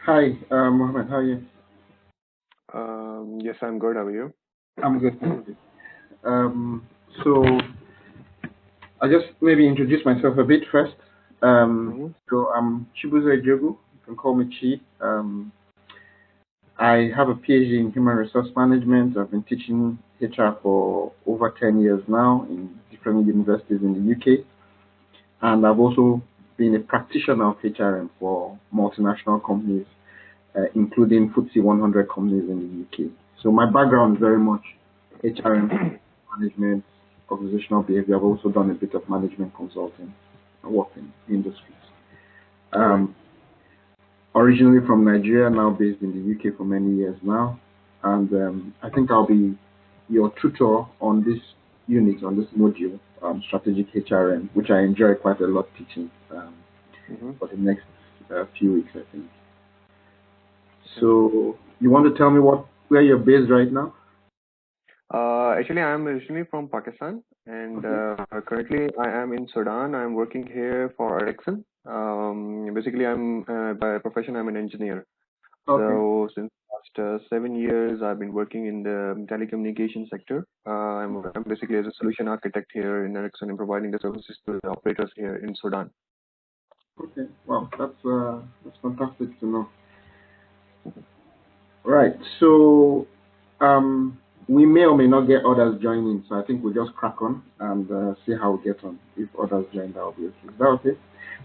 Hi, Mohammed, how are you? Yes, I'm good. How are you? I'm good, thank you. So I'll just maybe introduce myself a bit first. Mm-hmm. So I'm Chibuzo Ejogu. You can call me Chi. I have a PhD in human resource management. I've been teaching HR for over 10 years now in different universities in the UK. And I've also been a practitioner of HRM for multinational companies, including FTSE 100 companies in the UK. So my background is very much HRM management, organizational behavior. I've also done a bit of management consulting. I work in industries. Right. Um, Originally from Nigeria, now based in the UK for many years now. And I think I'll be your tutor on this unit, on this module, strategic HRM, which I enjoy quite a lot teaching Mm-hmm. for the next few weeks, I think. Okay. So you want to tell me where you're based right now? Actually, I'm originally from Pakistan, and Okay. currently I am in Sudan. I'm working here for Ericsson. Basically, by profession I'm an engineer. Okay. So since last 7 years, I've been working in the telecommunication sector. I'm basically as a solution architect here in Ericsson and providing the services to the operators here in Sudan. Okay. Wow, that's fantastic to know. Right. So we may or may not get others joining. So I think we'll just crack on and see how we get on. If others join, that will be okay. Is that okay?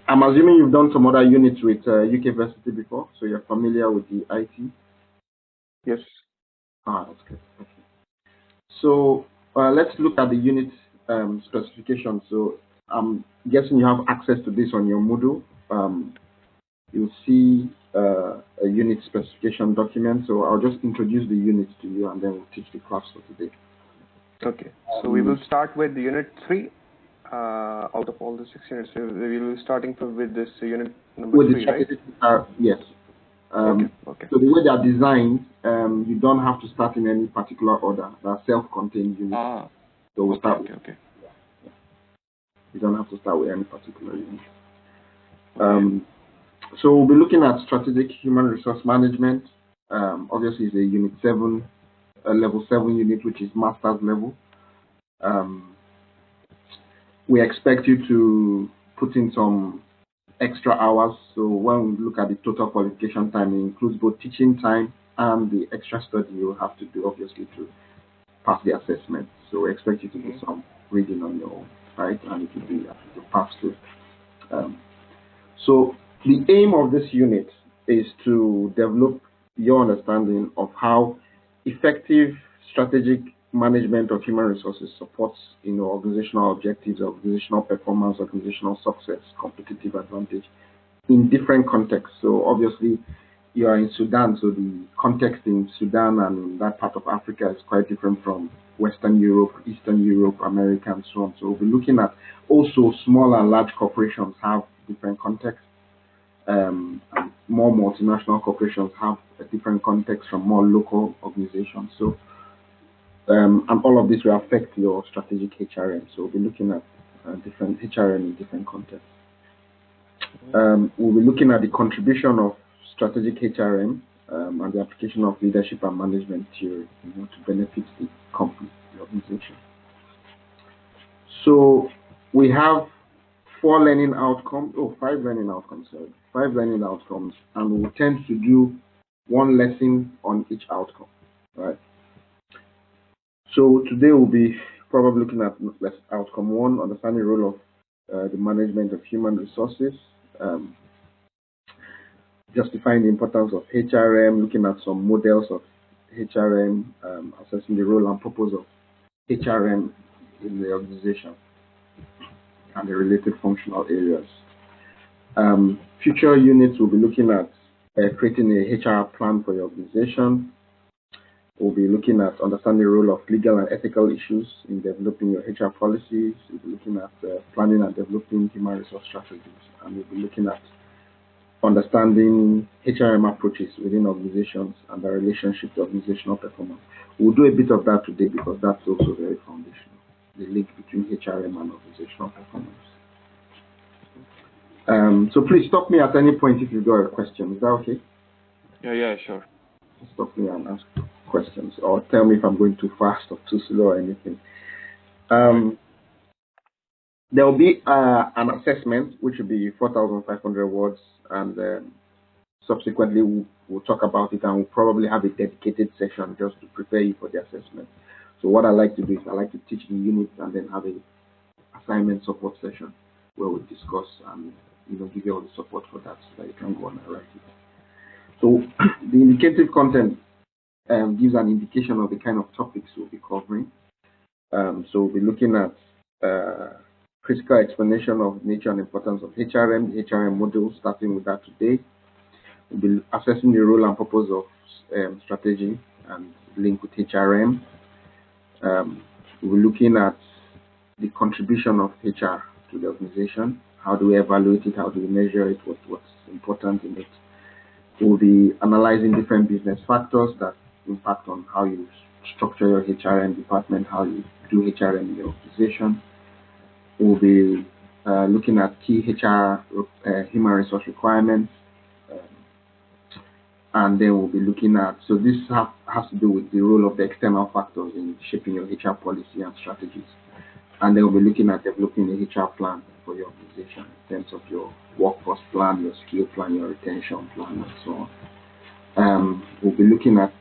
I'm assuming you've done some other units with UK Versity before, so you're familiar with the IT. Yes. Ah, that's good. Okay. So let's look at the unit specification. So I'm guessing you have access to this on your Moodle. You'll see a unit specification document. So I'll just introduce the units to you and then we'll teach the class for today. Okay. So we will Um, start with unit 3. Out of all the 6 units, we will be starting with this unit number with the 3, right? strategic, yes. Okay. Um, Okay. so the way they are designed, you don't have to start in any particular order. They are self-contained units. Ah. So we'll Okay. start with, Okay. Okay. yeah. You don't have to start with any particular unit. Okay. Um, so we'll be looking at strategic human resource management. Obviously, it's a unit 7, a level 7 unit, which is master's level. Um, we expect you to put in some extra hours. So when we look at the total qualification time, it includes both teaching time and the extra study you have to do, obviously, to pass the assessment. So we expect you to do Mm-hmm. some reading on your own, right? And it will be to pass through. Um, so the aim of this unit is to develop your understanding of how effective strategic management of human resources supports organizational objectives, organizational performance, organizational success, competitive advantage in different contexts. So obviously you are in Sudan, so the context in Sudan and that part of Africa is quite different from Western Europe, Eastern Europe, America, and so on. So we'll be looking at also small and large corporations have different contexts. And more multinational corporations have a different context from more local organizations. So, and all of this will affect your strategic HRM. So we'll be looking at different HRM in different contexts. We'll be looking at the contribution of strategic HRM and the application of leadership and management theory, to benefit the company, the organization. So we have 5 learning outcomes, sorry, 5 learning outcomes, and we will tend to do one lesson on each outcome, right? So today we'll be probably looking at outcome 1, understanding the role of the management of human resources, um, justifying the importance of HRM, looking at some models of HRM, assessing the role and purpose of HRM in the organization and the related functional areas. Future units will be looking at creating a HR plan for your organization. We'll be looking at understanding the role of legal and ethical issues in developing your HR policies. We'll be looking at planning and developing human resource strategies. And we'll be looking at understanding HRM approaches within organizations and the relationship to organizational performance. We'll do a bit of that today because that's also very foundational, the link between HRM and organizational performance. So please stop me at any point if you've got a question. Is that okay? Yeah, sure. Stop me and ask questions, or tell me if I'm going too fast or too slow or anything. There will be an assessment, which will be 4,500 words, and subsequently we'll talk about it, and we'll probably have a dedicated session just to prepare you for the assessment. So what I like to do is I like to teach the units and then have a assignment support session where we discuss and give you all the support for that so that you can go on and write it. So the indicative content gives an indication of the kind of topics we'll be covering. So we'll be looking at critical explanation of nature and importance of HRM, the HRM module, starting with that today. We'll be assessing the role and purpose of strategy and link with HRM. We'll be looking at the contribution of HR to the organization. How do we evaluate it? How do we measure it? What's important in it? We'll be analyzing different business factors that impact on how you structure your HRM department, how you do HRM in your organization. We'll be looking at key HR human resource requirements, and then we'll be looking at, so this has to do with the role of the external factors in shaping your HR policy and strategies. And then we'll be looking at developing a HR plan for your organization in terms of your workforce plan, your skill plan, your retention plan, and so on. We'll be looking at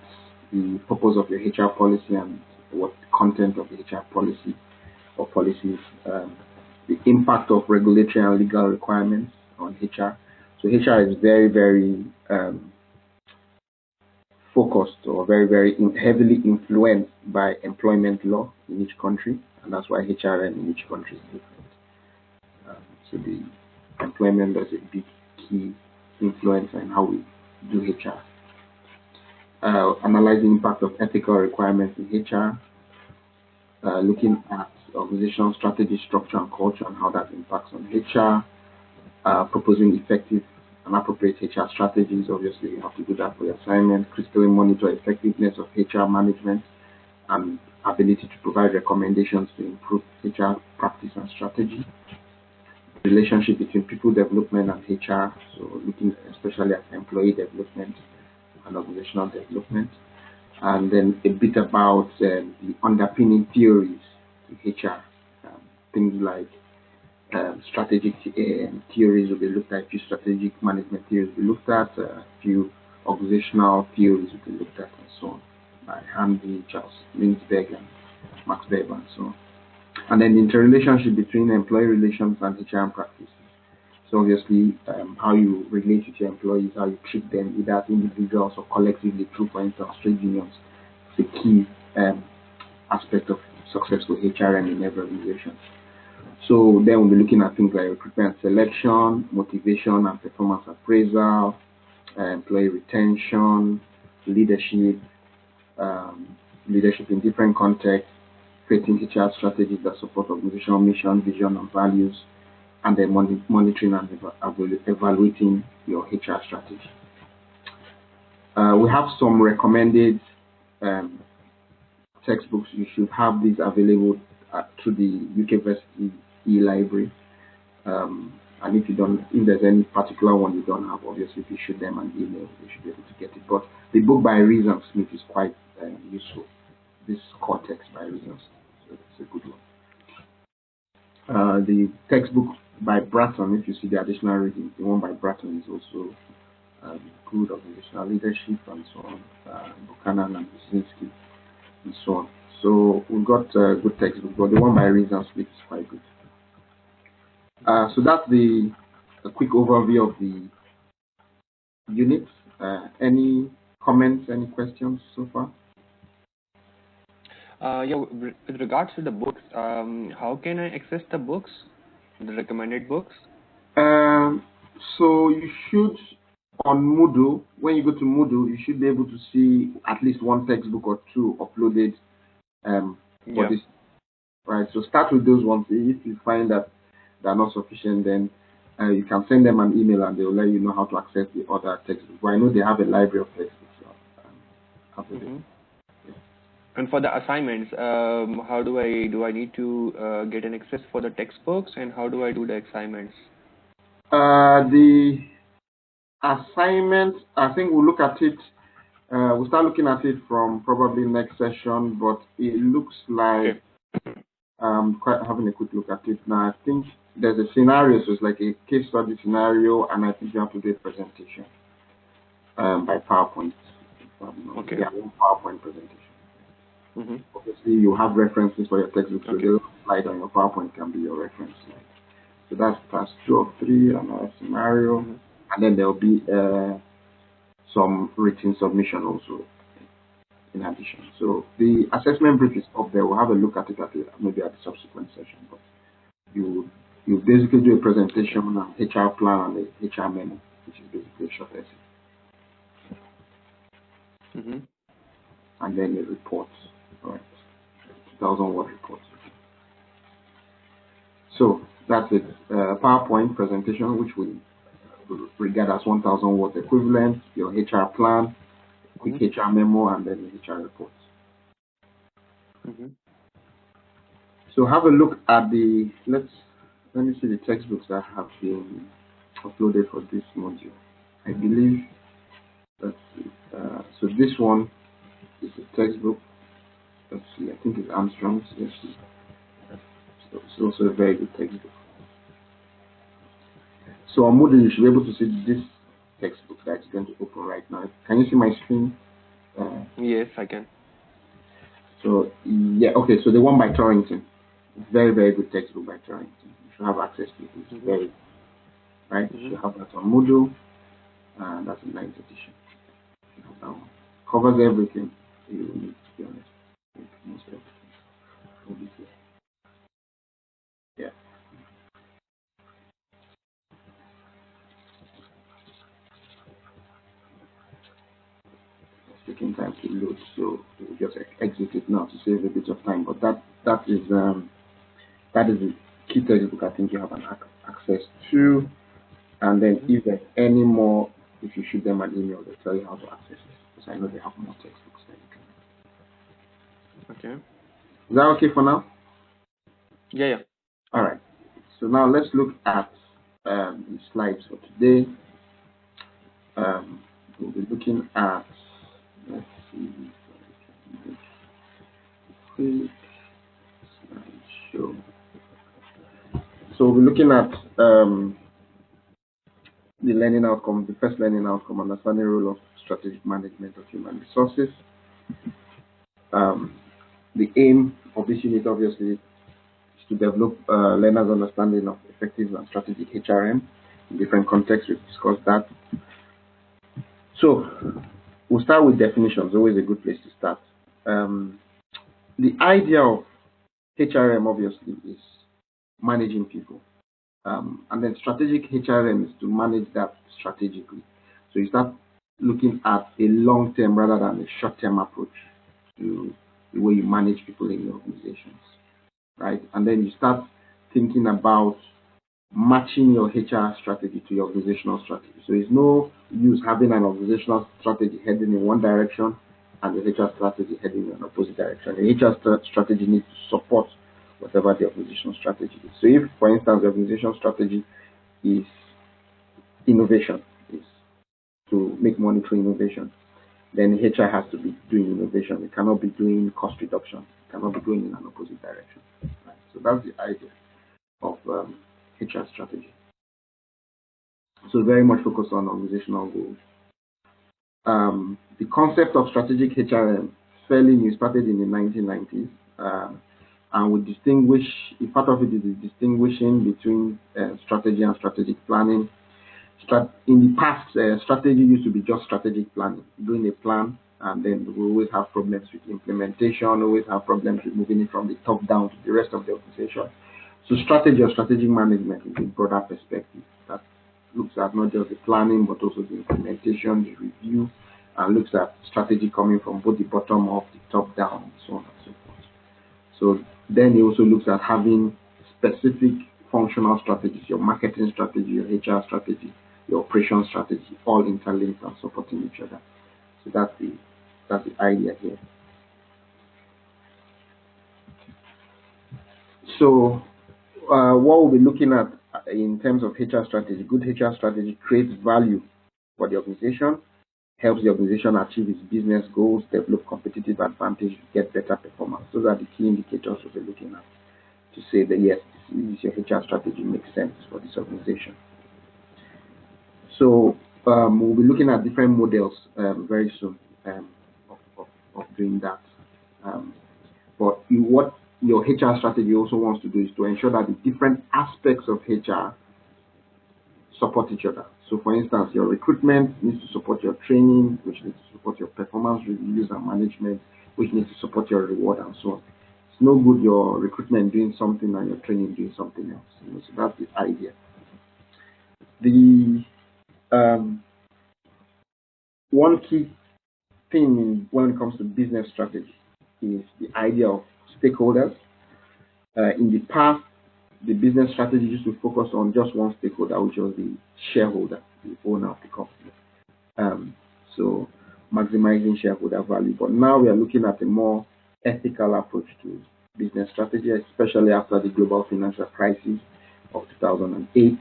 the purpose of your HR policy and what the content of the HR policy or policies, the impact of regulatory and legal requirements on HR. So HR is very, very focused or very, very heavily influenced by employment law in each country, and that's why HRM in each country is different. So the employment law is a big key influencer in how we do HR. Analyzing impact of ethical requirements in HR, looking at organizational strategy, structure, and culture, and how that impacts on HR, proposing effective and appropriate HR strategies. Obviously, you have to do that for your assignment. Critically monitor effectiveness of HR management and ability to provide recommendations to improve HR practice and strategy. Relationship between people development and HR, so looking especially at employee development and organizational development. And then a bit about the underpinning theories to HR, things like strategic theories will be looked at, a few strategic management theories will be looked at, a few organizational theories will be looked at, and so on, by Hamdi, Charles Lindsberg, and Max Weber, and so on. And then the interrelationship between employee relations and HR practices. So obviously, how you relate with your employees, how you treat them, either as individuals or collectively through, for instance, trade unions, is a key aspect of successful HRM in every organization. So then we'll be looking at things like recruitment selection, motivation and performance appraisal, employee retention, leadership, leadership in different contexts, creating HR strategies that support organizational mission, vision, and values, and then monitoring and evaluating your HR strategy. We have some recommended textbooks. You should have these available through the UK Versity e-library. And if there's any particular one you don't have, obviously if you shoot them an email, you should be able to get it. But the book by Reason Smith is quite useful. This core text by Reason Smith, so it's a good one. The textbook by Bratton, if you see the additional reading, the one by Bratton is also good, organizational leadership and so on, Buchanan and Brzezinski and so on. So we've got good textbook, but the one by Reason Smith is quite good. So that's a quick overview of the units. Any comments, any questions so far? Yeah, with regards to the books, how can I access the books, the recommended books? So you should, on Moodle, when you go to Moodle, you should be able to see at least one textbook or two uploaded for this. Right, so start with those ones. If you find that they're not sufficient, then you can send them an email and they will let you know how to access the other textbooks. But I know they have a library of textbooks. So, And for the assignments, how do I need to get an access for the textbooks, and how do I do the assignments? assignment, I think we'll look at it. We'll start looking at it from probably next session, but it looks like quite having a quick look at it now. I think there's a scenario, so it's like a case study scenario, and I think you have to do a presentation by PowerPoint. Okay. Yeah, PowerPoint presentation. Mm-hmm. Obviously, you have references for your textbook, so Okay. the slide on your PowerPoint can be your reference slide. So that's task 2 of 3, another scenario, and then there'll be some written submission also in addition. So the assessment brief is up there. We'll have a look at it maybe at the subsequent session. But you basically do a presentation on an HR plan and a HR memo, which is basically a short essay. And then a report, all right, 2,000 word report. So that's it. PowerPoint presentation, which we regard as 1,000 words equivalent, your HR plan, quick HR memo, and then the HR report. So have a look at the, let me see the textbooks that have been uploaded for this module. I believe, let's see, so this one is a textbook. Let's see, I think it's Armstrong's. Yes, so it's also a very good textbook. So on Moodle, you should be able to see this textbook that's going to open right now. Can you see my screen? Yes, I can. So yeah, okay. So the one by Torrington, very very good textbook by Torrington. You should have access to it. It's very right. You should have that on Moodle, and that's a 9th edition. You have that one. Covers everything you need, to be honest. Most everything. Yeah. It's taking time to load, so we'll just exit it now to save a bit of time. But that is the key textbook I think you have an access to. And then if there's any more, if you shoot them an email, they'll tell you how to access it. Because I know they have more textbooks that you can. Okay. Is that okay for now? Yeah. All right. So now let's look at the slides for today. We'll be looking at, let's see, quick slideshow. So we'll be looking at the learning outcome, the first learning outcome, understanding the role of strategic management of human resources. The aim of this unit, obviously, is to develop learners' understanding of effective and strategic HRM in different contexts. We've discussed that. So we'll start with definitions, always a good place to start. The idea of HRM, obviously, is managing people. And then strategic HRM is to manage that strategically. So you start looking at a long-term rather than a short-term approach to the way you manage people in your organizations, right? And then you start thinking about matching your HR strategy to your organizational strategy. So it's no use having an organizational strategy heading in one direction and the HR strategy heading in an opposite direction. The HR strategy needs to support whatever the organizational strategy is. So if, for instance, the organizational strategy is innovation, is to make money through innovation, then HR has to be doing innovation. It cannot be doing cost reduction. It cannot be going in an opposite direction. Right? So that's the idea of HR strategy. So very much focused on organizational goals. The concept of strategic HRM fairly new, started in the 1990s. And we distinguish, part of it is the distinguishing between strategy and strategic planning. In the past, strategy used to be just strategic planning, doing a plan, and then we always have problems with implementation, always have problems with moving it from the top down to the rest of the organization. So strategy or strategic management is a broader perspective that looks at not just the planning, but also the implementation, the review, and looks at strategy coming from both the bottom up, the top down, and so on and so forth. So then it also looks at having specific functional strategies, your marketing strategy, your HR strategy, your operation strategy, all interlinked and supporting each other. So that's the idea here. So what we'll be looking at in terms of HR strategy, good HR strategy creates value for the organization, helps the organization achieve its business goals, develop competitive advantage, get better performance. Those are the key indicators we'll be looking at to say that yes, this your HR strategy makes sense for this organization. So we'll be looking at different models very soon of doing that. But what your HR strategy also wants to do is to ensure that the different aspects of HR support each other. So for instance, your recruitment needs to support your training, which needs to support your performance reviews and management, which needs to support your reward and so on. It's no good your recruitment doing something and your training doing something else. So that's the idea. The one key thing when it comes to business strategy is the idea of stakeholders. In the past, the business strategy used to focus on just one stakeholder, which was the shareholder, the owner of the company. So maximizing shareholder value. But now we are looking at a more ethical approach to business strategy, especially after the global financial crisis of 2008,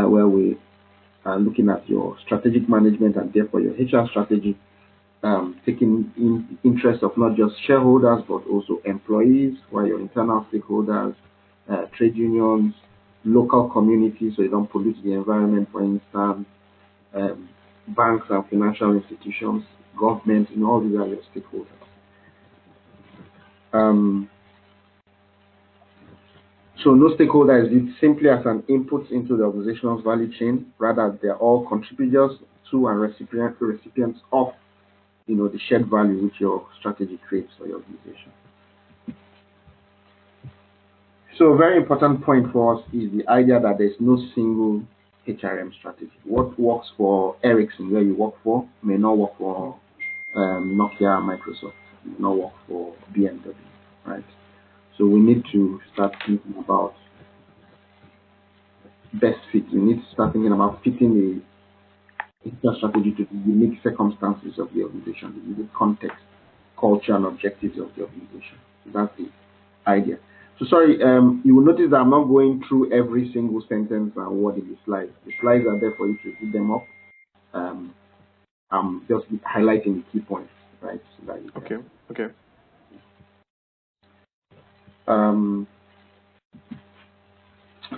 where we are looking at your strategic management and therefore your HR strategy, taking in the interest of not just shareholders but also employees, who are your internal stakeholders, trade unions, local communities, so you don't pollute the environment, for instance, banks and financial institutions, government, and all these are your stakeholders. So no stakeholder is viewed simply as an input into the organization's value chain. Rather, they are all contributors to and recipients of the shared value which your strategy creates for your organization. So a very important point for us is the idea that there's no single HRM strategy. What works for Ericsson, where you work for, may not work for Nokia, Microsoft, may not work for BMW, right? So we need to start thinking about best fit. We need to start thinking about fitting the HR strategy to the unique circumstances of the organization, the unique context, culture, and objectives of the organization. So that's the idea. So sorry, you will notice that I'm not going through every single sentence and word in the slides. The slides are there for you to read them up. I'm just highlighting the key points, right? So that you can. Okay.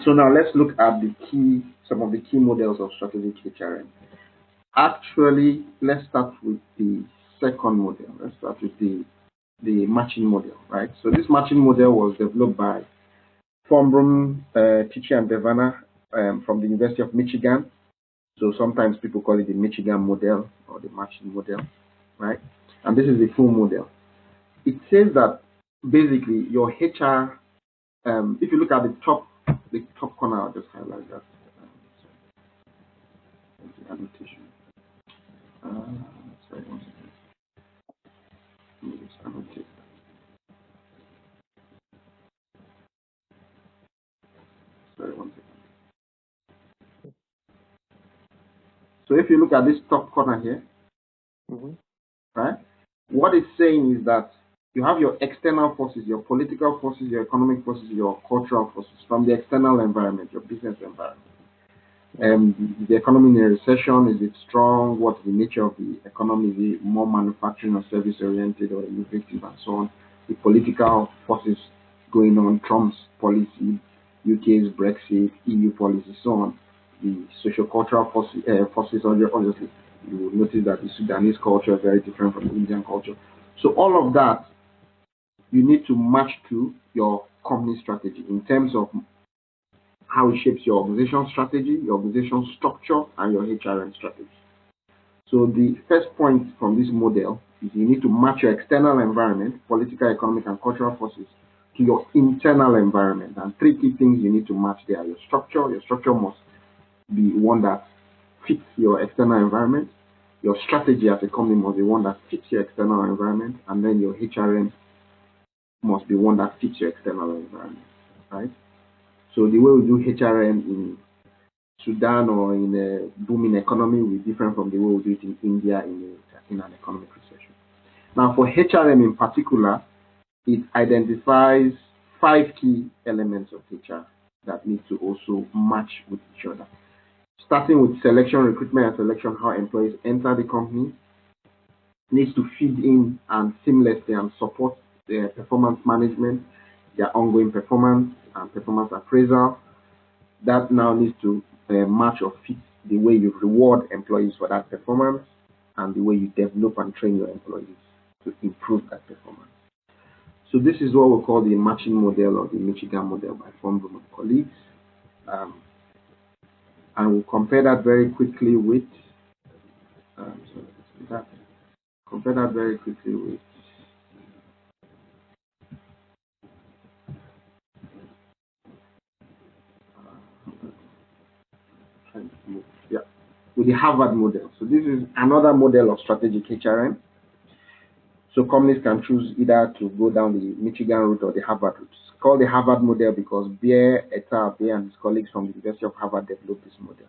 So now let's look at some of the key models of strategic HRM. Actually, let's start with the second model. Let's start with the matching model, right? So this matching model was developed by Fombrum, Tichy and Devana from the University of Michigan. So sometimes people call it the Michigan model or the matching model, right? And this is the full model. It says that basically your HR, if you look at the top corner, I'll just highlight that. The annotation. Sorry, one second. Let me just annotate. Sorry, one second. So if you look at this top corner here, right, what it's saying is that you have your external forces, your political forces, your economic forces, your cultural forces from the external environment, your business environment. The economy in a recession, is it strong? What's the nature of the economy? Is it more manufacturing or service oriented or innovative and so on? The political forces going on, Trump's policy, UK's Brexit, EU policy, so on. The socio-cultural forces, obviously, you will notice that the Sudanese culture is very different from the Indian culture. So all of that, you need to match to your company strategy in terms of how it shapes your organizational strategy, your organizational structure, and your HRM strategy. So the first point from this model is you need to match your external environment, political, economic, and cultural forces, to your internal environment. And three key things you need to match there. Your structure must be one that fits your external environment. Your strategy as a company must be one that fits your external environment. And then your HRM must be one that fits your external environment, right? So the way we do HRM in Sudan or in a booming economy will be different from the way we do it in India in an economic recession. Now for HRM in particular, it identifies 5 key elements of HR that need to also match with each other. starting with selection, recruitment, and selection, how employees enter the company, needs to feed in and seamlessly and support their performance management, their ongoing performance and performance appraisal. That now needs to match or fit the way you reward employees for that performance and the way you develop and train your employees to improve that performance. So this is what we call the matching model or the Michigan model by Fondrum and colleagues. And we'll compare that very quickly with compare that very quickly with with the Harvard model. So this is another model of strategic HRM. So companies can choose either to go down the Michigan route or the Harvard route. It's called the Harvard model because Beer, et al., and his colleagues from the University of Harvard developed this model.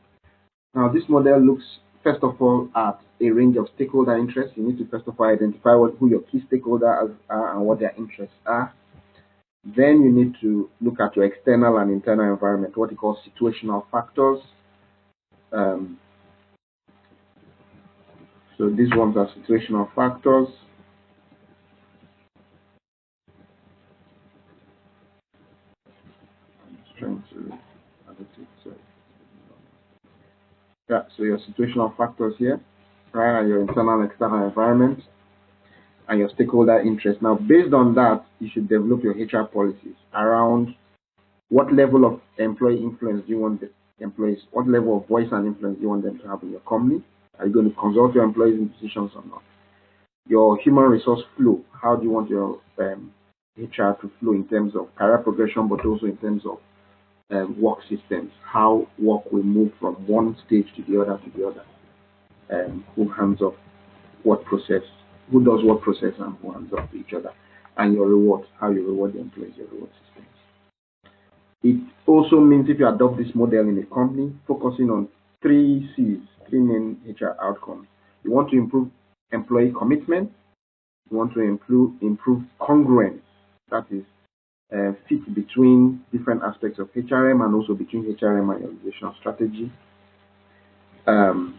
Now, this model looks, first of all, at a range of stakeholder interests. You need to, first of all, identify who your key stakeholders are and what their interests are. Then you need to look at your external and internal environment, what you call situational factors. So these ones are situational factors. I'm just trying to annotate. Sorry. Yeah, so your situational factors here, right, and your internal and external environment, and your stakeholder interest. Now, based on that, you should develop your HR policies around what level of employee influence do you want the employees, what level of voice and influence do you want them to have in your company? Are you going to consult your employees in decisions or not? Your human resource flow, how do you want your HR to flow in terms of career progression, but also in terms of work systems, how work will move from one stage to the other, who hands off what process, who does what process, and who hands off to each other, and your rewards, how you reward the employees, your reward systems. It also means if you adopt this model in a company, focusing on 3 C's, 3 main HR outcomes. You want to improve employee commitment. You want to improve congruence, that is, fit between different aspects of HRM and also between HRM and your organizational strategy. And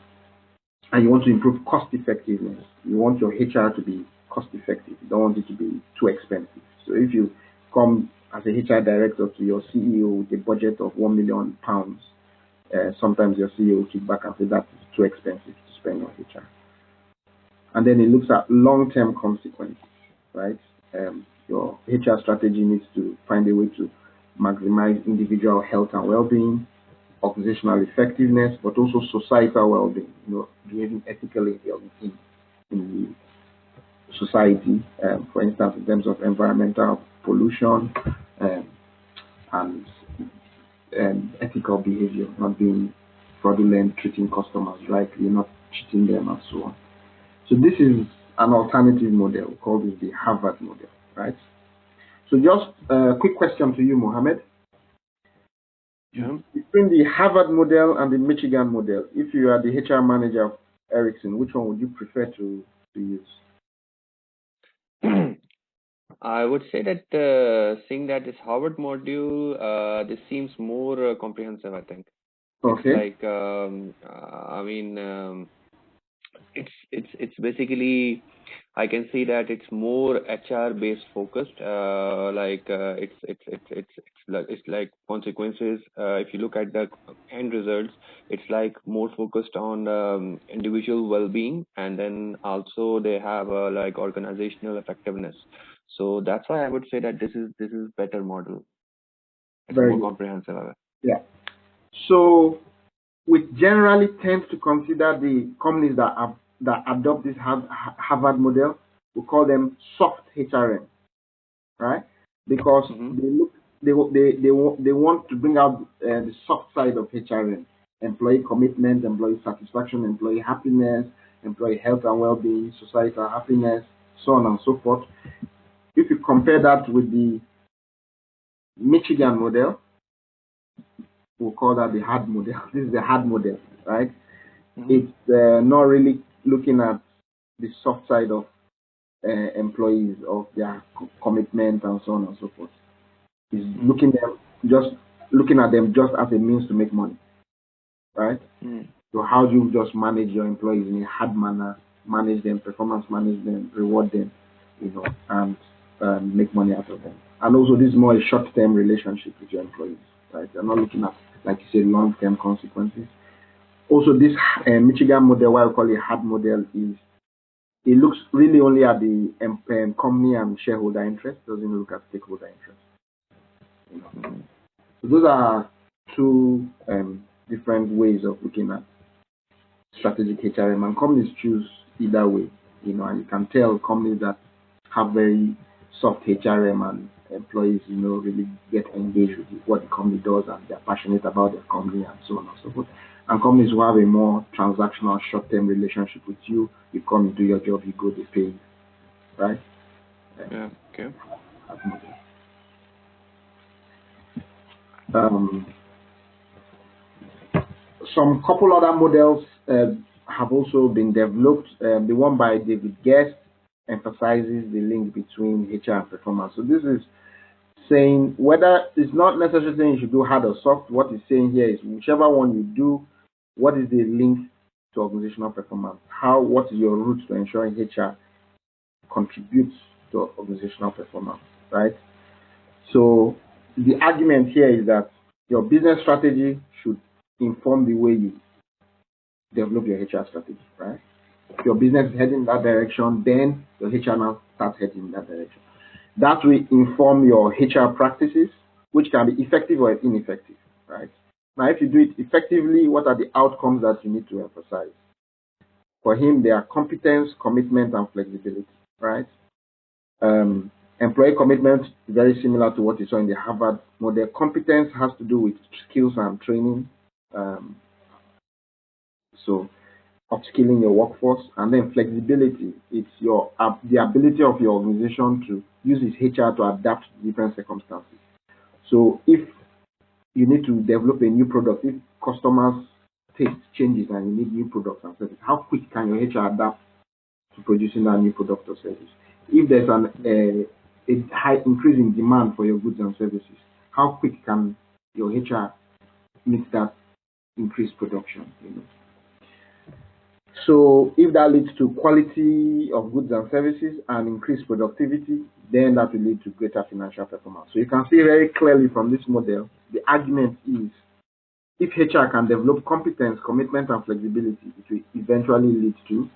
you want to improve cost effectiveness. You want your HR to be cost effective. You don't want it to be too expensive. So if you come as a HR director to your CEO with a budget of £1 million, sometimes your CEO will kick back and say that is too expensive to spend on HR. And then it looks at long-term consequences, right? Your HR strategy needs to find a way to maximize individual health and well-being, organizational effectiveness, but also societal well-being, behaving ethically in the society, for instance, in terms of environmental pollution and ethical behavior, not being fraudulent, treating customers rightly, not cheating them, and so on. So this is an alternative model. We call this the Harvard model, right? So just a quick question to you, Mohammed. Yeah. Between the Harvard model and the Michigan model, if you are the HR manager of Ericsson, which one would you prefer to use? I would say that seeing that this Harvard module, this seems more comprehensive, I think. Okay. It's like, it's basically, I can see that it's more HR based focused. It's like consequences. If you look at the end results, it's like more focused on individual well-being, and then also they have like organizational effectiveness. So that's why I would say that this is better model. It's Very more good. comprehensive. Yeah. So we generally tend to consider the companies that adopt this Harvard model, we call them soft HRM, right? Because they want to bring out the soft side of HRM: employee commitment, employee satisfaction, employee happiness, employee health and well-being, societal happiness, so on and so forth. If you compare that with the Michigan model, we'll call that the hard model. This is the hard model, right? It's not really looking at the soft side of employees, of their commitment and so on and so forth. It's looking at them just as a means to make money. right? Mm. So how do you just manage your employees in a hard manner, manage them, performance manage them, reward them, and make money out of them. And also, this is more a short-term relationship with your employees, right? You're not looking at, like you say, long-term consequences. Also, this Michigan model, what I call a hard model, is it looks really only at the company and shareholder interest, doesn't look at stakeholder interest. Mm. So those are two different ways of looking at strategic HRM, and companies choose either way, and you can tell companies that have very soft HRM and employees, really get engaged with what the company does and they're passionate about their company and so on and so forth. And companies who have a more transactional, short-term relationship with you, you come, you do your job, you go, they pay you, right? Yeah. Okay. Um, some couple other models have also been developed. The one by David Guest emphasizes the link between HR and performance. So this is saying whether it's not necessarily saying you should do hard or soft. What it's saying here is whichever one you do, what is the link to organizational performance? What is your route to ensuring HR contributes to organizational performance, right? So the argument here is that your business strategy should inform the way you develop your HR strategy, right? If your business is heading in that direction, then your HR now starts heading in that direction. That will inform your HR practices, which can be effective or ineffective, right? Now, if you do it effectively, what are the outcomes that you need to emphasize? For him, they are competence, commitment, and flexibility, right? Employee commitment, very similar to what you saw in the Harvard model. Competence has to do with skills and training. So upskilling your workforce, and then flexibility. It's the ability of your organization to use its HR to adapt to different circumstances. So if you need to develop a new product, if customers' taste changes and you need new products and services, how quick can your HR adapt to producing that new product or service? If there's a high increase in demand for your goods and services, how quick can your HR meet that increased production? So if that leads to quality of goods and services and increased productivity, then that will lead to greater financial performance. So you can see very clearly from this model, the argument is if HR can develop competence, commitment, and flexibility, it will eventually lead to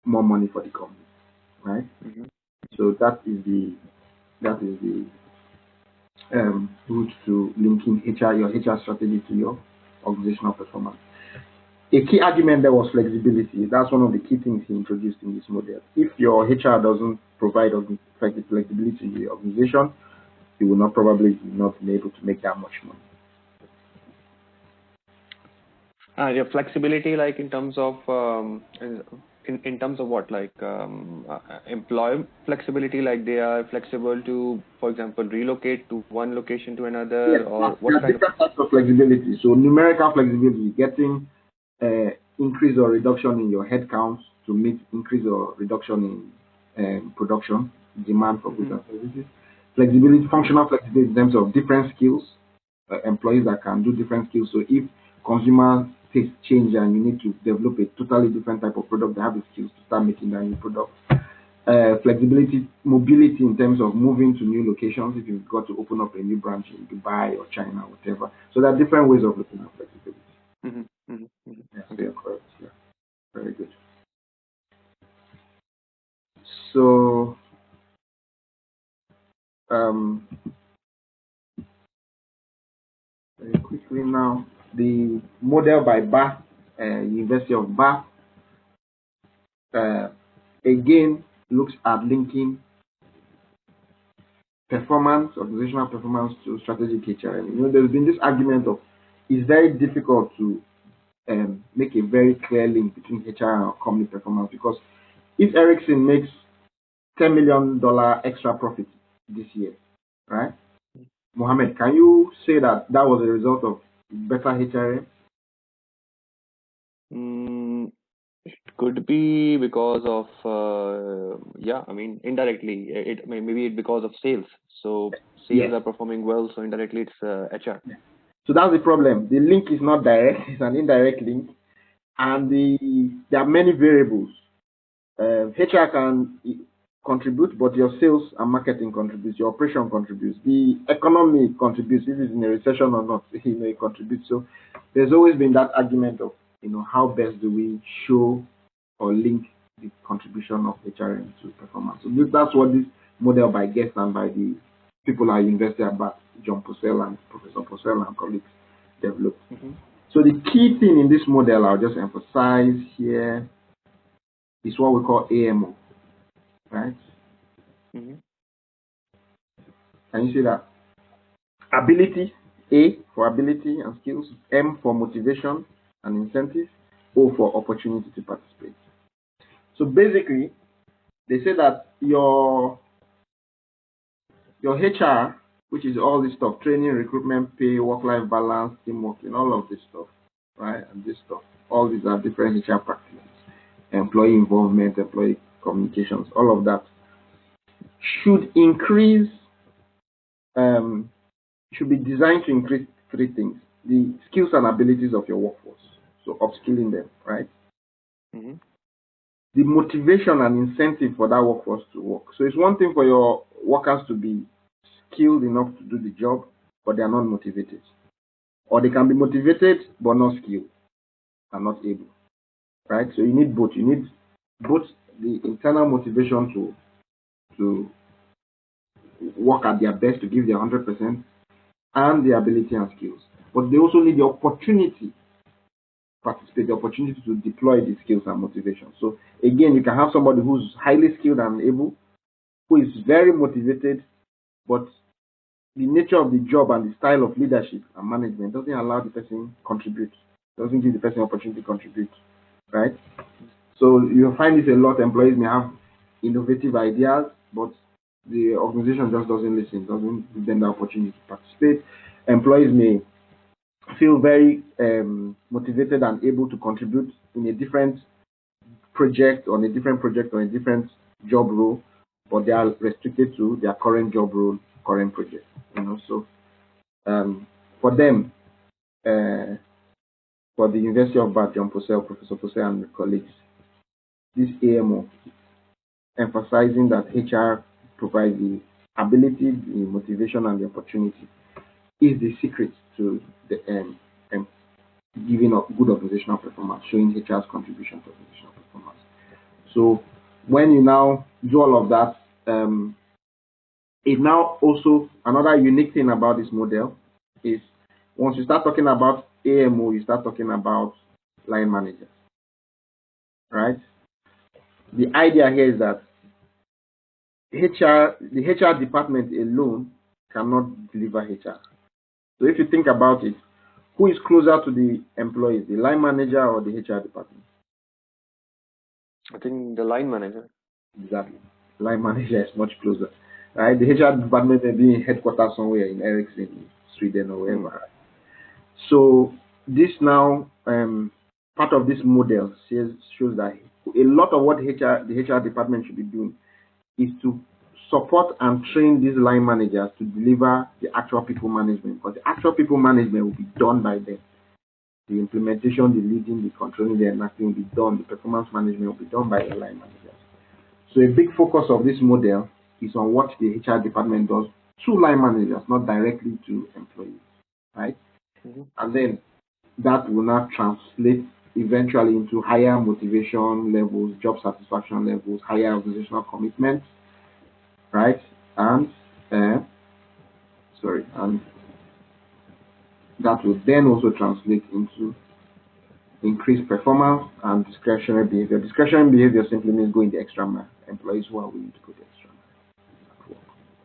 more money for the company, right? Mm-hmm. So that is the route to linking your HR strategy to your organizational performance. A key argument there was flexibility. That's one of the key things he introduced in this model. If your HR doesn't provide flexibility to your organization, you will probably not be able to make that much money. Your flexibility, like in terms of in terms of what, like employee flexibility, like they are flexible to, for example, relocate to one location to another, Yes, or there what are kind of? different types of flexibility. So numerical flexibility, getting increase or reduction in your headcount to meet increase or reduction in production, demand for goods Mm-hmm. and services. Flexibility, functional flexibility in terms of different skills, employees that can do different skills. So if consumer tastes change and you need to develop a totally different type of product, they have the skills to start making that new product. Flexibility, mobility in terms of moving to new locations if you've got to open up a new branch in Dubai or China or whatever. So there are different ways of looking at flexibility. Mm-hmm. Mm-hmm. Mm-hmm. Yes, Okay. you're correct. Yeah, very good. So, um, very quickly now, the model by Bath, University of Bath, again looks at linking performance, organizational performance to strategic HRM. There's been this argument of it's very difficult to make a very clear link between HR and company performance because if Ericsson makes $10 million extra profit this year, right? Mohammed, can you say that was a result of better HRM? Could be because of yeah, I mean indirectly maybe it because of sales. So sales Yes. are performing well, so indirectly it's HR. So that's the problem. The link is not direct; it's an indirect link, and there are many variables. HR can contribute, but your sales and marketing contributes, your operation contributes, the economy contributes. If it's in a recession or not, it contributes. So there's always been that argument of how best do we show or link the contribution of HRM to performance. So that's what this model by Guest and by the people at University about John Purcell and Professor Purcell and colleagues developed. So the key thing in this model I'll just emphasize here is what we call AMO, right? Can you see that? Ability, A for ability and skills, M for motivation and incentive, O for opportunity to participate. So basically, they say that your HR, which is all this stuff, training, recruitment, pay, work-life balance, teamwork, and all of this stuff, right? And this stuff, all these are different HR practices. Employee involvement, employee communications, all of that should increase, should be designed to increase three things: the skills and abilities of your workforce, so upskilling them, right? The motivation and incentive for that workforce to work. So it's one thing for your workers to be skilled enough to do the job, but they are not motivated. Or they can be motivated, but not skilled and not able, right? So you need both. You need both the internal motivation to work at their best, to give their 100%, and the ability and skills. But they also need the opportunity participate, the opportunity to deploy the skills and motivation. So again, you can have somebody who's highly skilled and able, who is very motivated, but the nature of the job and the style of leadership and management doesn't allow the person to contribute, doesn't give the person opportunity to contribute, right? So you'll find this a lot. Employees may have innovative ideas, but the organization just doesn't listen, doesn't give them the opportunity to participate. Employees may feel very motivated and able to contribute in a different project, or a different job role, but they are restricted to their current job role, current project. So for them, for the University of Bath, John Purcell, Professor Purcell and colleagues, this AMO emphasizing that HR provides the ability, the motivation, and the opportunity is the secret to the giving a good organizational performance, showing HR's contribution to organizational performance. So when you now do all of that, it now also, another unique thing about this model is once you start talking about AMO, you start talking about line managers, right? The idea here is that the HR department alone cannot deliver HR. So if you think about it, who is closer to the employees, the line manager or the HR department? I think the line manager. Exactly. Line manager is much closer, right? The HR department may be in headquarters somewhere in Ericsson, Sweden, or wherever. So this now, part of this model shows that a lot of what the HR department should be doing is to support and train these line managers to deliver the actual people management, because the actual people management will be done by them. The implementation, the leading, the controlling, the enacting will be done. The performance management will be done by the line managers. So a big focus of this model is on what the HR department does to line managers, not directly to employees, right? And then that will now translate eventually into higher motivation levels, job satisfaction levels, higher organizational commitment, right? And and that will then also translate into increased performance and discretionary behavior. Discretionary behavior simply means going the extra mile. Employees who are willing to go the extra mile,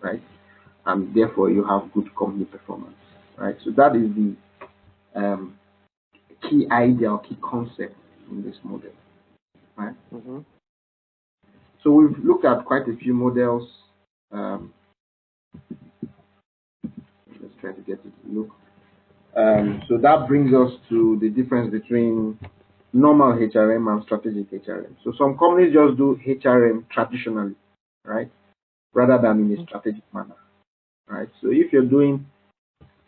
right? And therefore you have good company performance, right? So that is the key idea or key concept in this model, right? So we've looked at quite a few models. Let's try to get it to look. So that brings us to the difference between normal HRM and strategic HRM. So some companies just do HRM traditionally, right, rather than in a strategic manner, right? So if you're doing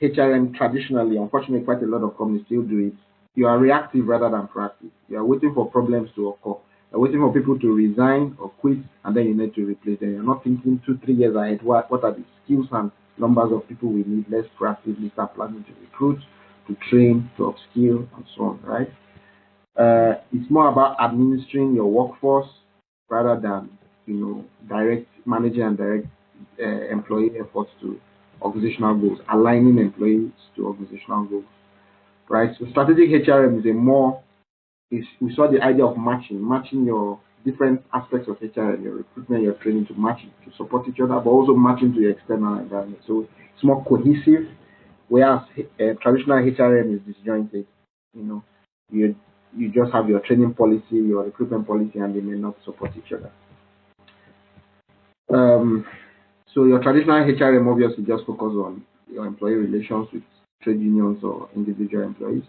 HRM traditionally, unfortunately, quite a lot of companies still do it. You are reactive rather than proactive. You are waiting for problems to occur. You're waiting for people to resign or quit, and then you need to replace them. You're not thinking 2-3 years ahead. What are the skills and numbers of people we need? Let's proactively start planning to recruit, to train, to upskill, and so on, right? It's more about administering your workforce rather than, direct managing and direct employee efforts to organizational goals, aligning employees to organizational goals, right? So strategic HRM we saw the idea of matching your different aspects of HRM, your recruitment, your training to match it, to support each other, but also matching to your external environment. So it's more cohesive, whereas traditional HRM is disjointed. You just have your training policy, your recruitment policy, and they may not support each other. So your traditional HRM obviously just focus on your employee relations with trade unions or individual employees,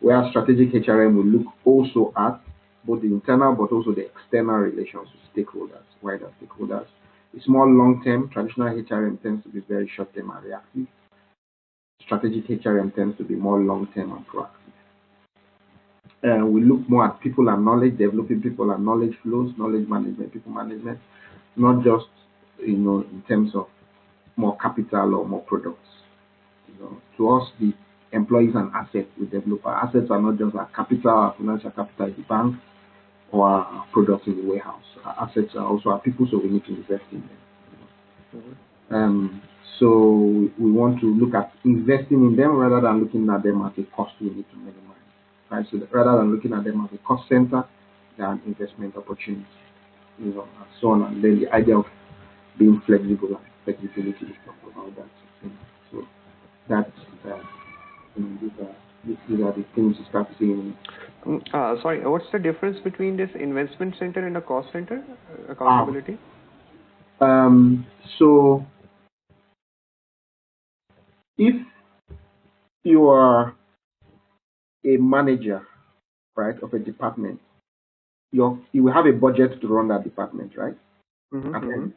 whereas strategic HRM will look also at both the internal but also the external relations with stakeholders, wider stakeholders. It's more long-term. Traditional HRM tends to be very short-term and reactive. Strategic HRM tends to be more long-term and proactive. We look more at people and knowledge, developing people and knowledge flows, knowledge management, people management, not just in terms of more capital or more products. To us, the employees and assets we develop. Our assets are not just our capital, our financial capital in the bank, or our products in the warehouse. Our assets are also our people, so we need to invest in them. So we want to look at investing in them rather than looking at them as a cost we need to minimize. Right? So rather than looking at them as a cost center, than investment opportunity, and so on. And then the idea of being flexible and flexibility, we talk about that. So that's these are the things you start seeing. Sorry, what's the difference between this investment center and a cost center accountability? So if you are a manager, right, of a department, you will have a budget to run that department, right? Okay.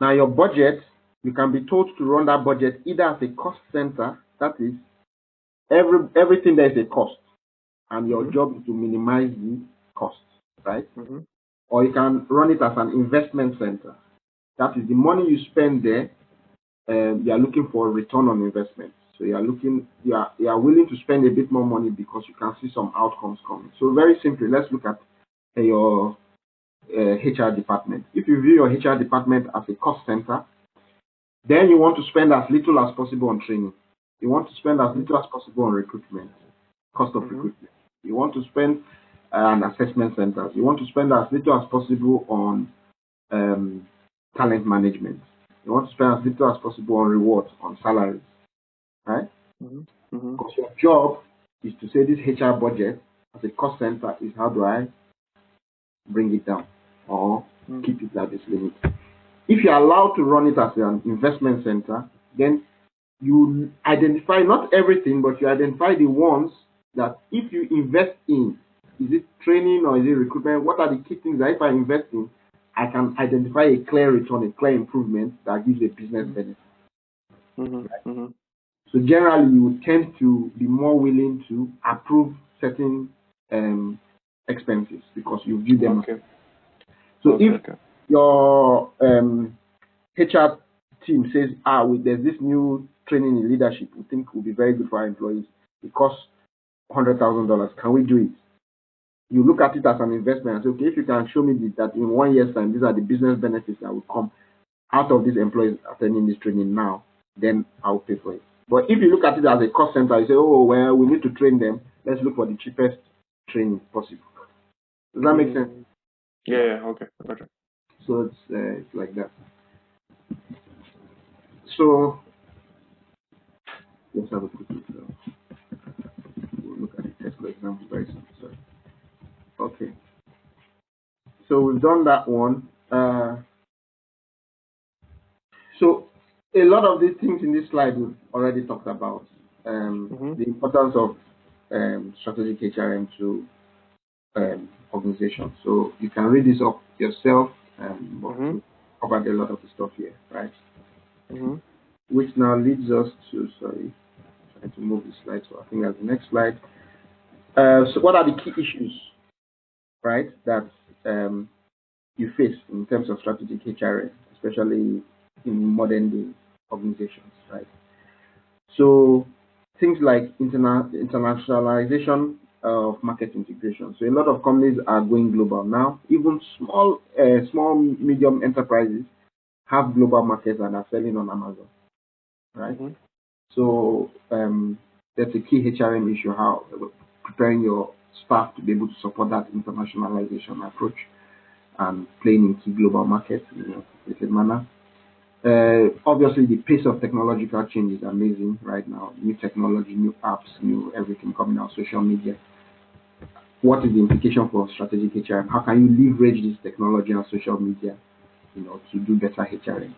Now your budget, you can be told to run that budget either as a cost center, that is everything there is a cost, and your job is to minimize the cost, right? Or you can run it as an investment center. That is the money you spend there, you are looking for a return on investment. So you are willing to spend a bit more money because you can see some outcomes coming. So very simply, let's look at your HR department. If you view your HR department as a cost center, then you want to spend as little as possible on training. You want to spend as little as possible on recruitment, cost of recruitment. You want to spend on assessment centers. You want to spend as little as possible on talent management. You want to spend as little as possible on rewards, on salaries, right? Because your job is to say this HR budget as a cost center is how do I bring it down or keep it at this limit. If you're allowed to run it as an investment center, then you identify not everything, but you identify the ones that if you invest in, is it training or is it recruitment? What are the key things that if I invest in, I can identify a clear return, a clear improvement that gives a business benefit. Right? So generally, you would tend to be more willing to approve certain expenses because you view them. So if your HR team says, there's this new training in leadership we think will be very good for our employees. It costs $100,000. Can we do it? You look at it as an investment and say, okay, if you can show me that in 1 year's time, these are the business benefits that will come out of these employees attending this training now, then I'll pay for it. But if you look at it as a cost center, you say, oh, well, we need to train them. Let's look for the cheapest training possible. Does that make sense? Yeah, okay. Gotcha. So it's like that. So let's have a quick look. We'll look at the test for example very soon. Sorry. Okay. So we've done that one. So a lot of these things in this slide we've already talked about. The importance of strategic HRM to organizations. So you can read this up yourself, but we've covered a lot of the stuff here, right? which now leads us to, sorry, trying to move the slide, so I think that's the next slide. So what are the key issues, right, that you face in terms of strategic HRM, especially in modern day organizations, right? So things like internationalization of market integration. So a lot of companies are going global now. Even small, medium enterprises have global markets and are selling on Amazon, right? Mm-hmm. So that's a key HRM issue, how preparing your staff to be able to support that internationalization approach and playing in key global markets in a manner. Obviously, the pace of technological change is amazing right now. New technology, new apps, new everything coming out, social media. What is the implication for strategic HRM? How can you leverage this technology and social media, to do better HRM,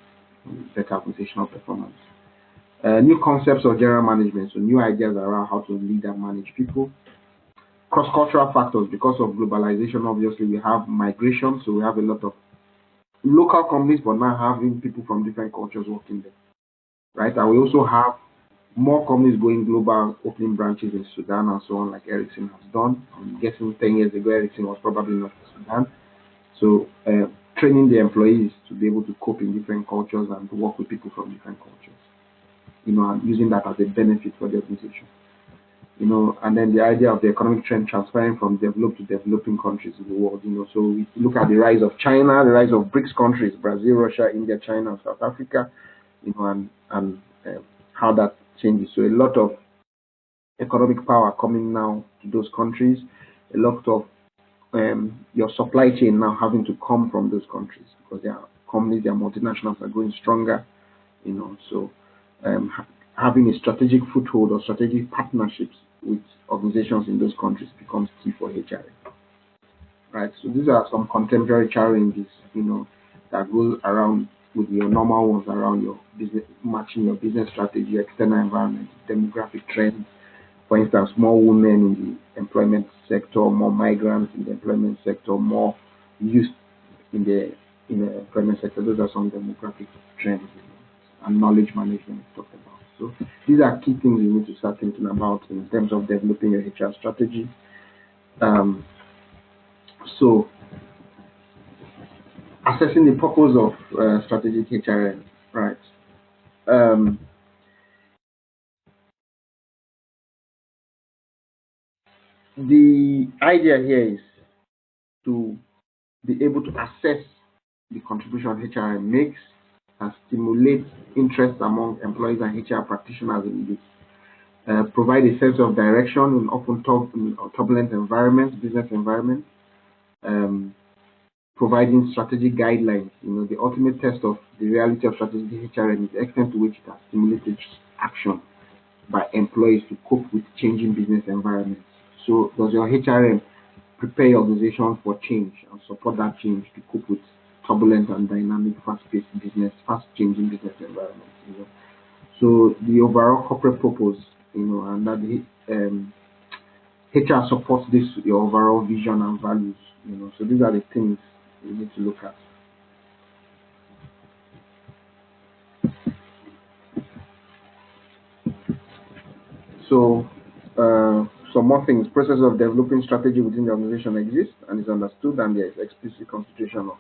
better organizational performance? New concepts of general management, so new ideas around how to lead and manage people. Cross-cultural factors, because of globalization, obviously we have migration, so we have a lot of local companies, but now having people from different cultures working there, right? And we also have more companies going global, opening branches in Sudan and so on, like Ericsson has done. I'm guessing 10 years ago, Ericsson was probably not in Sudan. So training the employees to be able to cope in different cultures and to work with people from different cultures, and using that as a benefit for the organization. And then the idea of the economic trend transferring from developed to developing countries in the world. So we look at the rise of China, the rise of BRICS countries, Brazil, Russia, India, China, and South Africa, and how that changes. So a lot of economic power coming now to those countries, a lot of your supply chain now having to come from those countries because their companies, their multinationals are growing stronger, so having a strategic foothold or strategic partnerships with organizations in those countries becomes key for HRM, right? So these are some contemporary challenges, that go around with your normal ones around your business, matching your business strategy, external environment, demographic trends. For instance, more women in the employment sector, more migrants in the employment sector, more youth in the employment sector. Those are some demographic trends, and knowledge management talked about. So these are key things you need to start thinking about in terms of developing your HR strategy. So assessing the purpose of strategic HRM, right? The idea here is to be able to assess the contribution HRM makes and stimulate interest among employees and HR practitioners in this. Provide a sense of direction in often turbulent environments, business environments. Providing strategic guidelines. The ultimate test of the reality of strategic HRM is the extent to which it has stimulated action by employees to cope with changing business environments. So does your HRM prepare your organization for change and support that change to cope with turbulent and dynamic, fast-changing business environments? So the overall corporate purpose, and that the HR supports this, your overall vision and values. So these are the things you need to look at. So some more things. Process of developing strategy within the organization exists and is understood, and there is explicit consideration of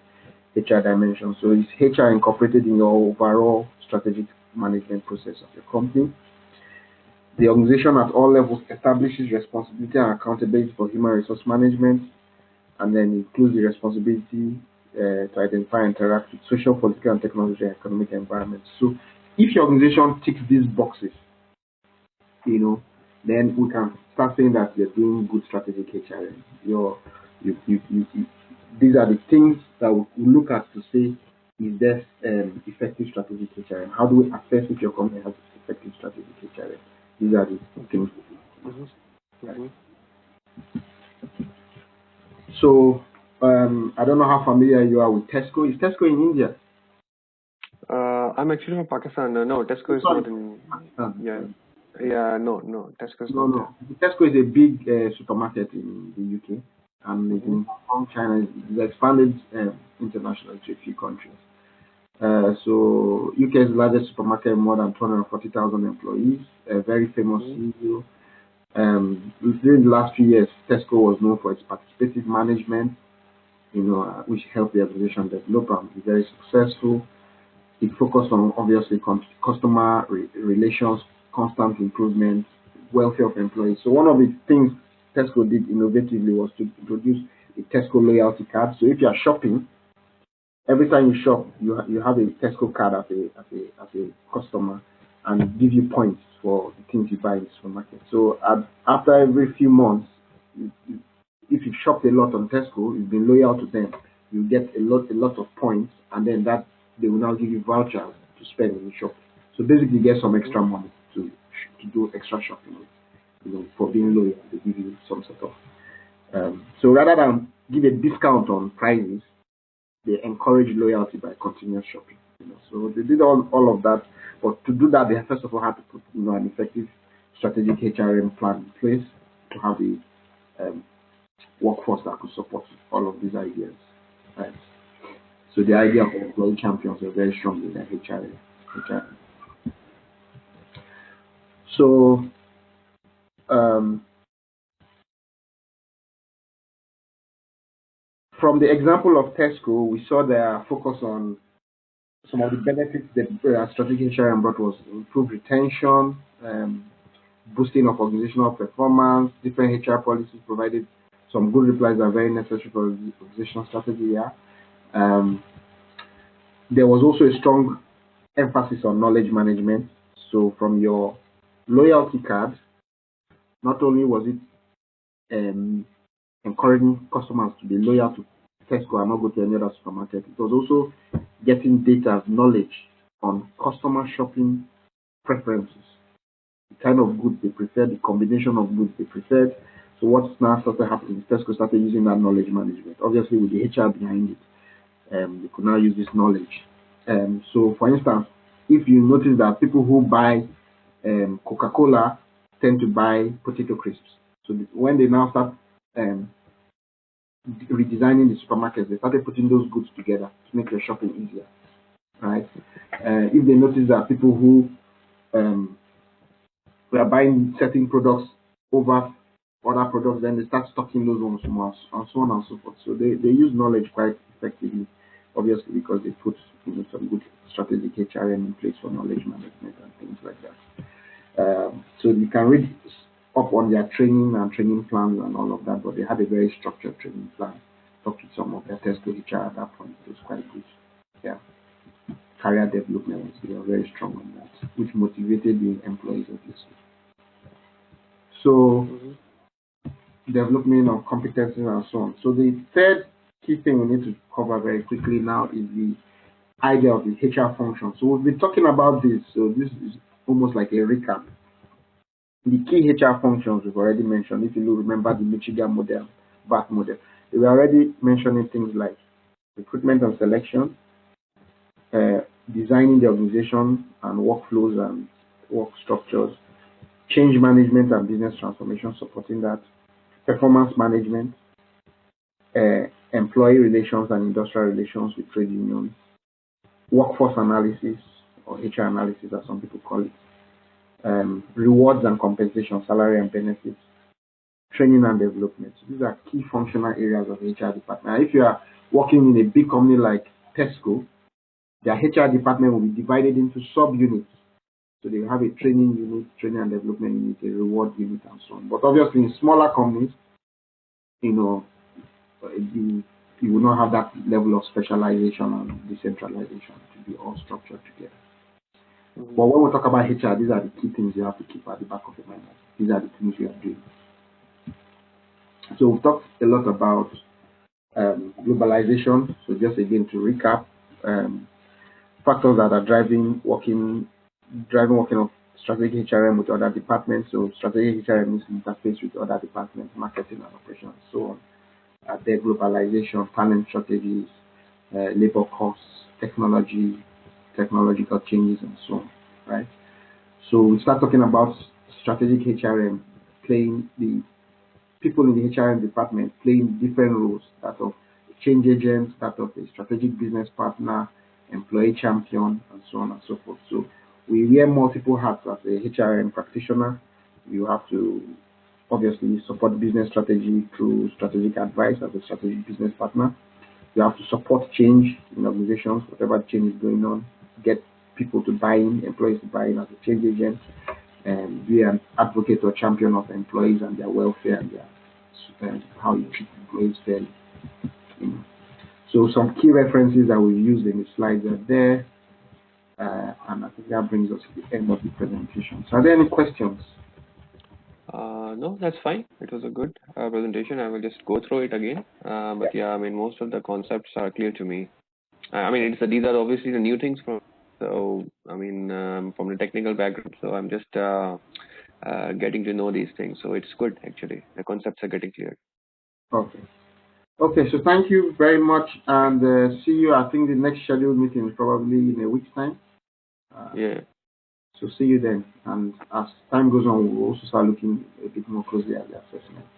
HR dimension. So is HR incorporated in your overall strategic management process of your company? The organization at all levels establishes responsibility and accountability for human resource management, and then includes the responsibility to identify and interact with social, political, and technology and economic environments. So if your organization ticks these boxes, then we can start saying that you're doing good strategic HRM. These are the things that we look at to say, is there effective strategic HRM? How do we assess if your company has effective strategic HRM? These are the things we do. Right. So I don't know how familiar you are with Tesco. Is Tesco in India? I'm actually from Pakistan. No, Tesco is not in. No, Tesco is not there. Tesco is a big supermarket in the UK, and it's in Hong Kong, China. It's expanded internationally to a few countries. So UK's largest supermarket, more than 240,000 employees, a very famous CEO. During the last few years, Tesco was known for its participative management, which helped the organization develop and be very successful. It focused on obviously customer relations, constant improvement, welfare of employees. So one of the things Tesco did innovatively was to introduce a Tesco loyalty card. So if you are shopping, every time you shop, you have a Tesco card as a customer, and it gives you points for the things you buy in the supermarket. So after every few months, if you've shopped a lot on Tesco, you've been loyal to them, you get a lot of points, and then that they will now give you vouchers to spend in the shop. So basically, you get some extra money to do extra shopping with. For being loyal, they give you some sort of. So rather than give a discount on prices, they encourage loyalty by continuous shopping. So they did all of that, but to do that, they first of all had to put an effective strategic HRM plan in place to have a workforce that could support all of these ideas. Right. So the idea of employee champions are very strong in the HRM. So from the example of Tesco, we saw their focus on some of the benefits that strategic HRM brought was improved retention, boosting of organizational performance, different HR policies provided some good replies that are very necessary for the organizational strategy. There was also a strong emphasis on knowledge management. So from your loyalty card, not only was it encouraging customers to be loyal to Tesco and not go to any other supermarket, it was also getting data, knowledge on customer shopping preferences, the kind of goods they prefer, the combination of goods they preferred. So what now started happening is Tesco started using that knowledge management, obviously with the HR behind it. They could now use this knowledge. So for instance, if you notice that people who buy Coca-Cola tend to buy potato crisps. So when they now start redesigning the supermarkets, they started putting those goods together to make your shopping easier, right? If they notice that people who are buying certain products over other products, then they start stocking those ones more, and so on and so forth. So they use knowledge quite effectively, obviously, because they put some good strategic HRM in place for knowledge management and things like that. So you can read up on their training and training plans and all of that, but they had a very structured training plan. Talked to some of their Tesco HR at that point. It was quite good. Yeah. Career development, they were very strong on that, which motivated the employees, obviously. So development of competencies and so on. So the third key thing we need to cover very quickly now is the idea of the HR function. So we've been talking about this. So this is almost like a recap. The key HR functions we've already mentioned. If you remember the Michigan model, BAT model, we were already mentioning things like recruitment and selection, designing the organization and workflows and work structures, change management and business transformation, supporting that, performance management, employee relations and industrial relations with trade unions, workforce analysis or HR analysis as some people call it, rewards and compensation, salary and benefits, training and development. So these are key functional areas of HR department. Now, if you are working in a big company like Tesco, their HR department will be divided into sub-units. So they have a training unit, training and development unit, a reward unit, and so on. But obviously, in smaller companies, you will not have that level of specialization and decentralization to be all structured together. But when we talk about HR, these are the key things you have to keep at the back of your mind. These are the things we are doing. So we've talked a lot about globalization. So just again to recap, factors that are driving working of strategic HRM with other departments. So strategic HRM is interface with other departments, marketing and operations, so on. Their globalization, talent strategies, labor costs, technology, technological changes, and so on. Right. So we start talking about strategic HRM playing the people in the HRM department playing different roles, that of a change agent, that of a strategic business partner, employee champion, and so on and so forth. So we wear multiple hats as a HRM practitioner. You have to obviously support business strategy through strategic advice as a strategic business partner. You have to support change in organizations, whatever change is going on, get people to buy in, employees to buy in as a change agent, and be an advocate or champion of employees and their welfare and their how you treat employees fairly. You know. So some key references that we used in the slides are there, and I think that brings us to the end of the presentation. So are there any questions? No, that's fine. It was a good presentation. I will just go through it again. But yeah, I mean, most of the concepts are clear to me. I mean, these are obviously the new things from. So I mean, from the technical background. So I'm just getting to know these things. So it's good actually. The concepts are getting clear. Okay. Okay. So thank you very much, and see you. I think the next scheduled meeting is probably in a week's time. Yeah. So see you then. And as time goes on, we'll also start looking a bit more closely at the assessments.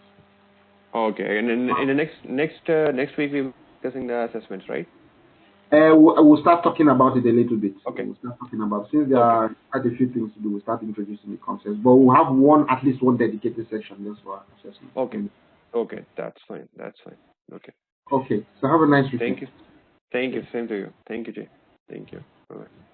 Okay. And then in the next week we'll be discussing the assessments, right? We'll start talking about it a little bit. Okay. We'll start talking about, since there are quite a few things to do, we'll start introducing the concepts. But we'll have at least one dedicated session just for assessment. Okay. Okay. That's fine. That's fine. Okay. Okay. So have a nice weekend. Thank you. Thank you. Same to you. Thank you, Jay. Thank you. Bye-bye.